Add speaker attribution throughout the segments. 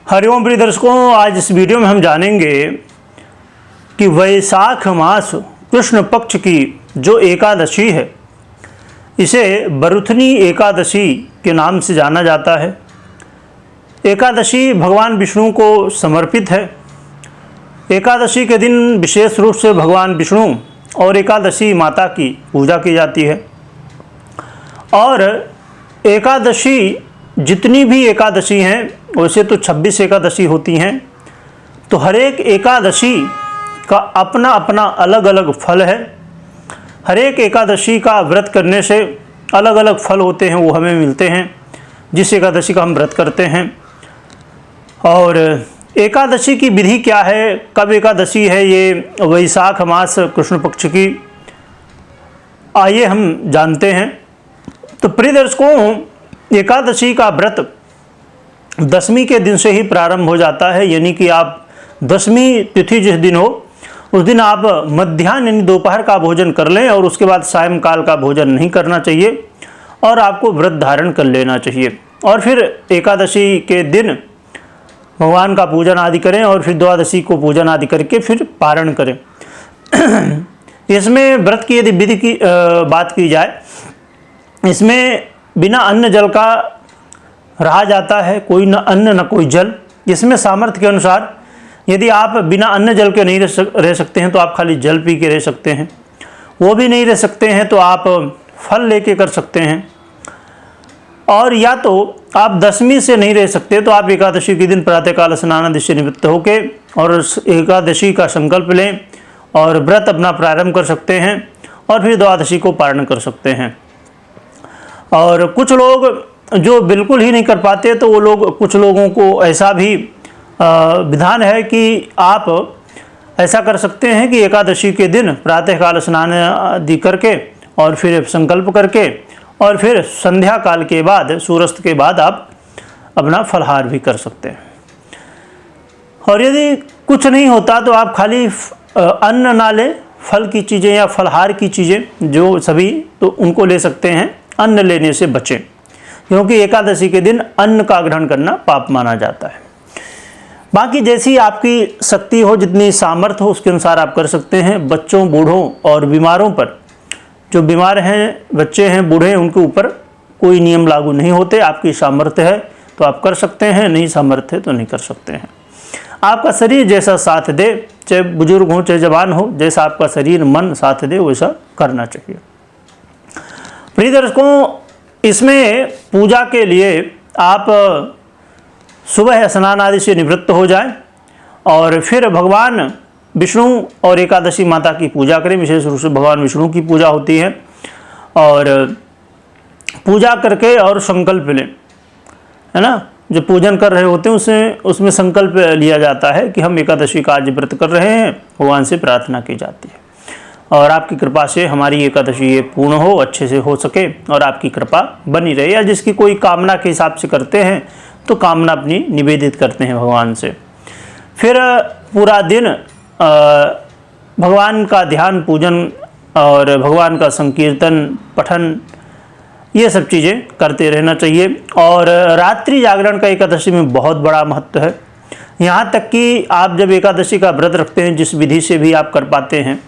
Speaker 1: हरिओम प्रिय दर्शकों, आज इस वीडियो में हम जानेंगे कि वैशाख मास कृष्ण पक्ष की जो एकादशी है इसे बरुथनी एकादशी के नाम से जाना जाता है। एकादशी भगवान विष्णु को समर्पित है। एकादशी के दिन विशेष रूप से भगवान विष्णु और एकादशी माता की पूजा की जाती है। और एकादशी जितनी भी एकादशी हैं, वैसे तो 26 एकादशी होती हैं, तो हर एक एकादशी का अपना अपना अलग अलग फल है। हर एक एकादशी का व्रत करने से अलग अलग फल होते हैं, वो हमें मिलते हैं जिस एकादशी का हम व्रत करते हैं। और एकादशी की विधि क्या है, कब एकादशी है, ये वैशाख मास कृष्ण पक्ष की, आइए हम जानते हैं। तो प्रिय दर्शकों, एकादशी का व्रत दशमी के दिन से ही प्रारंभ हो जाता है। यानी कि आप दशमी तिथि जिस दिन हो उस दिन आप मध्याह्न यानी दोपहर का भोजन कर लें और उसके बाद सायंकाल का भोजन नहीं करना चाहिए और आपको व्रत धारण कर लेना चाहिए। और फिर एकादशी के दिन भगवान का पूजन आदि करें और फिर द्वादशी को पूजन आदि करके फिर पारण करें। इसमें व्रत की यदि विधि की बात की जाए, इसमें बिना अन्न जल का रहा जाता है, कोई न अन्न न कोई जल। इसमें सामर्थ्य के अनुसार यदि आप बिना अन्न जल के नहीं रह सकते हैं तो आप खाली जल पी के रह सकते हैं। वो भी नहीं रह सकते हैं तो आप फल लेके कर सकते हैं। और या तो आप दशमी से नहीं रह सकते तो आप एकादशी के दिन प्रातःकाल स्नान आदि से निवृत्त होकर और एकादशी का संकल्प लें और व्रत अपना प्रारंभ कर सकते हैं और फिर द्वादशी को पारण कर सकते हैं। और कुछ लोग जो बिल्कुल ही नहीं कर पाते तो वो लोग, कुछ लोगों को ऐसा भी विधान है कि आप ऐसा कर सकते हैं कि एकादशी के दिन प्रातःकाल स्नान आदि करके और फिर संकल्प करके और फिर संध्या काल के बाद, सूर्यास्त के बाद आप अपना फलाहार भी कर सकते हैं। और यदि कुछ नहीं होता तो आप खाली अन्न ना लें, फल की चीज़ें या फलाहार की चीज़ें जो सभी, तो उनको ले सकते हैं। अन्न लेने से बचें, क्योंकि एकादशी के दिन अन्न का ग्रहण करना पाप माना जाता है। बाकी जैसी आपकी शक्ति हो, जितनी सामर्थ्य हो, उसके अनुसार आप कर सकते हैं। बच्चों, बूढ़ों और बीमारों पर, जो बीमार हैं, बच्चे हैं, बूढ़े हैं, उनके ऊपर कोई नियम लागू नहीं होते। आपकी सामर्थ्य है तो आप कर सकते हैं, नहीं सामर्थ्य है तो नहीं कर सकते हैं। आपका शरीर जैसा साथ दे, चाहे बुजुर्ग हो चाहे जवान हो, जैसा आपका शरीर मन साथ दे वैसा करना चाहिए। प्रिय दर्शकों, इसमें पूजा के लिए आप सुबह स्नान आदि से निवृत्त हो जाएं और फिर भगवान विष्णु और एकादशी माता की पूजा करें। विशेष रूप से भगवान विष्णु की पूजा होती है। और पूजा करके और संकल्प लें, है ना। जो पूजन कर रहे होते हैं उसमें संकल्प लिया जाता है कि हम एकादशी का आज व्रत कर रहे हैं। भगवान से प्रार्थना की जाती है और आपकी कृपा से हमारी एकादशी ये पूर्ण हो, अच्छे से हो सके और आपकी कृपा बनी रहे। या जिसकी कोई कामना के हिसाब से करते हैं तो कामना अपनी निवेदित करते हैं भगवान से। फिर पूरा दिन भगवान का ध्यान, पूजन और भगवान का संकीर्तन, पठन, ये सब चीज़ें करते रहना चाहिए। और रात्रि जागरण का एकादशी में बहुत बड़ा महत्व है। यहाँ तक कि आप जब एकादशी का व्रत रखते हैं, जिस विधि से भी आप कर पाते हैं,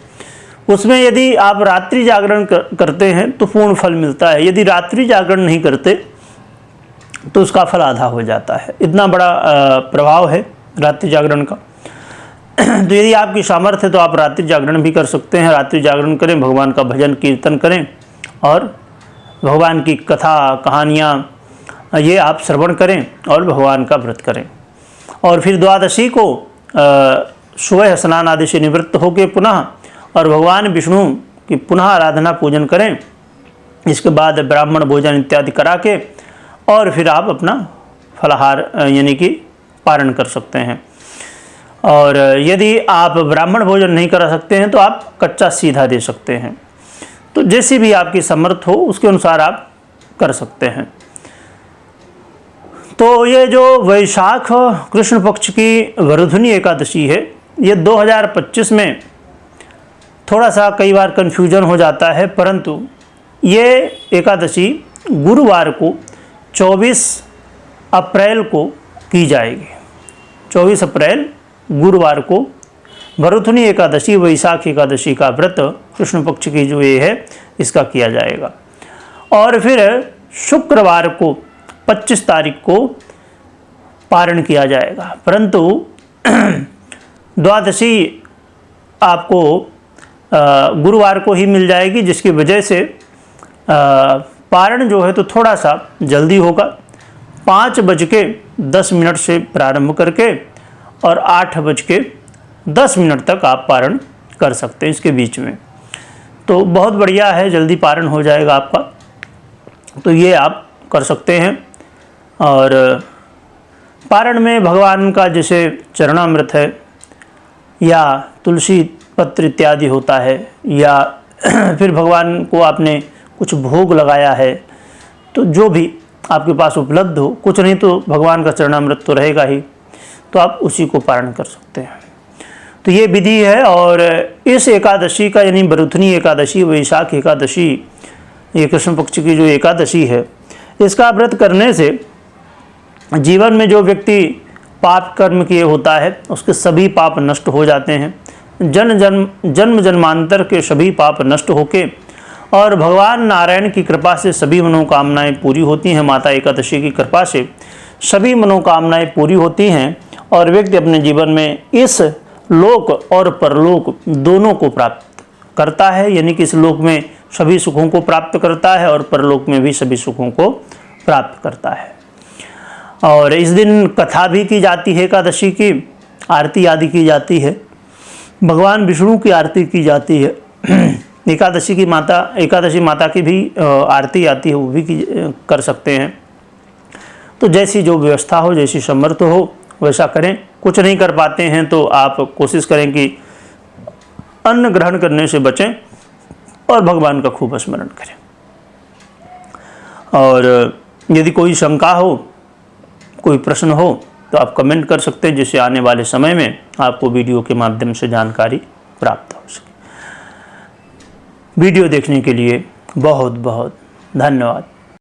Speaker 1: उसमें यदि आप रात्रि जागरण करते हैं तो पूर्ण फल मिलता है। यदि रात्रि जागरण नहीं करते तो उसका फल आधा हो जाता है। इतना बड़ा प्रभाव है रात्रि जागरण का। तो यदि आपकी सामर्थ्य है तो आप रात्रि जागरण भी कर सकते हैं। रात्रि जागरण करें, भगवान का भजन कीर्तन करें और भगवान की कथा कहानियाँ ये आप श्रवण करें और भगवान का व्रत करें। और फिर द्वादशी को सुबह स्नान आदि से निवृत्त होकर पुनः और भगवान विष्णु की पुनः आराधना पूजन करें। इसके बाद ब्राह्मण भोजन इत्यादि करा के और फिर आप अपना फलाहार यानी कि पारण कर सकते हैं। और यदि आप ब्राह्मण भोजन नहीं करा सकते हैं तो आप कच्चा सीधा दे सकते हैं। तो जैसी भी आपकी समर्थ हो उसके अनुसार आप कर सकते हैं। तो ये जो वैशाख कृष्ण पक्ष की वरुधनी एकादशी है, ये 2025 में थोड़ा सा कई बार कन्फ्यूजन हो जाता है, परंतु ये एकादशी गुरुवार को 24 अप्रैल को की जाएगी। 24 अप्रैल गुरुवार को भरथुनी एकादशी वैशाख एकादशी का व्रत कृष्ण पक्ष की जो ये है इसका किया जाएगा। और फिर शुक्रवार को 25 तारीख को पारण किया जाएगा, परंतु द्वादशी आपको गुरुवार को ही मिल जाएगी, जिसकी वजह से पारण जो है तो थोड़ा सा जल्दी होगा। 5:10 से प्रारंभ करके और 8:10 तक आप पारण कर सकते हैं इसके बीच में। तो बहुत बढ़िया है, जल्दी पारण हो जाएगा आपका, तो ये आप कर सकते हैं। और पारण में भगवान का जैसे चरणामृत है या तुलसी पत्र इत्यादि होता है, या फिर भगवान को आपने कुछ भोग लगाया है, तो जो भी आपके पास उपलब्ध हो, कुछ नहीं तो भगवान का चरणामृत तो रहेगा ही, तो आप उसी को पारण कर सकते हैं। तो ये विधि है। और इस एकादशी का यानी भरथुनी एकादशी वैशाख एकादशी, ये कृष्ण पक्ष की जो एकादशी है, इसका व्रत करने से जीवन में जो व्यक्ति पाप कर्म किए होता है उसके सभी पाप नष्ट हो जाते हैं। जन्म जन्मांतर के सभी पाप नष्ट होके और भगवान नारायण की कृपा से सभी मनोकामनाएं पूरी होती हैं। माता एकादशी की कृपा से सभी मनोकामनाएं पूरी होती हैं और व्यक्ति अपने जीवन में इस लोक और परलोक दोनों को प्राप्त करता है, यानी कि इस लोक में सभी सुखों को प्राप्त करता है और परलोक में भी सभी सुखों को प्राप्त करता है। और इस दिन कथा भी की जाती है, एकादशी की आरती आदि की जाती है, भगवान विष्णु की आरती की जाती है। एकादशी माता की भी आरती आती है, वो भी कर सकते हैं। तो जैसी जो व्यवस्था हो, जैसी समर्थ हो वैसा करें। कुछ नहीं कर पाते हैं तो आप कोशिश करें कि अन्न ग्रहण करने से बचें और भगवान का खूब स्मरण करें। और यदि कोई शंका हो, कोई प्रश्न हो, तो आप कमेंट कर सकते हैं, जिससे आने वाले समय में आपको वीडियो के माध्यम से जानकारी प्राप्त हो सके। वीडियो देखने के लिए बहुत बहुत धन्यवाद।